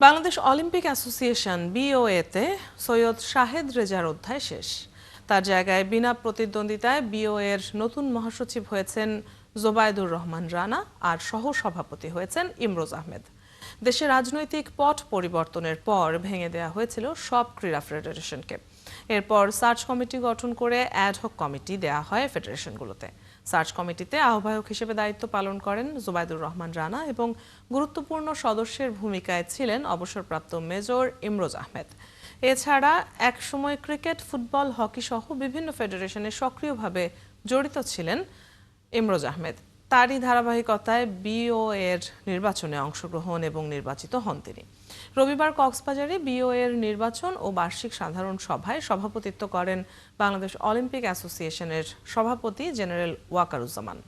Bangladesh Olympic association বিওএ-তে Syed Shahed রেজার অধ্যায় শেষ। তার জায়গায় বিনা প্রতিদ্বন্দ্বিতায় বিওএ-র নতুন মহাসচিব হয়েছেন জোবায়েদুর রহমান রানা আর সহ-সভাপতি হয়েছেন ইমরোজ আহমেদ। দেশে রাজনৈতিক পট পরিবর্তনের পর ভেঙে দেওয়া হয়েছিল সব ক্রীড়া ফেডারেশনকে। এরপর সার্চ কমিটি গঠন করে অ্যাডহক কমিটি দেয়া হয় ফেডারেশনগুলোতে। সার্চ কমিটিতে আহ্বায়ক হিসেবে দায়িত্ব পালন করেন জোবায়েদুর রহমান রানা এবং গুরুত্বপূর্ণ সদস্যের ভূমিকায় ছিলেন অবসরপ্রাপ্ত মেজর ইমরোজ আহমেদ। এছাড়া একসময় ক্রিকেট, ফুটবল, হকি সহ বিভিন্ন ফেডারেশনে সক্রিয়ভাবে জড়িত ছিলেন ইমরোজ আহমেদ। তারই ধারাবাহিকতায় বিওএ-র নির্বাচনে অংশগ্রহণ এবং নির্বাচিত হন তিনি। রবিবার কক্সবাজারে বিওএ-র নির্বাচন ও বার্ষিক সাধারণ সভায় সভাপতিত্ব করেন বাংলাদেশ অলিম্পিক অ্যাসোসিয়েশনের সভাপতি জেনারেল ওয়াকারুজ্জামান।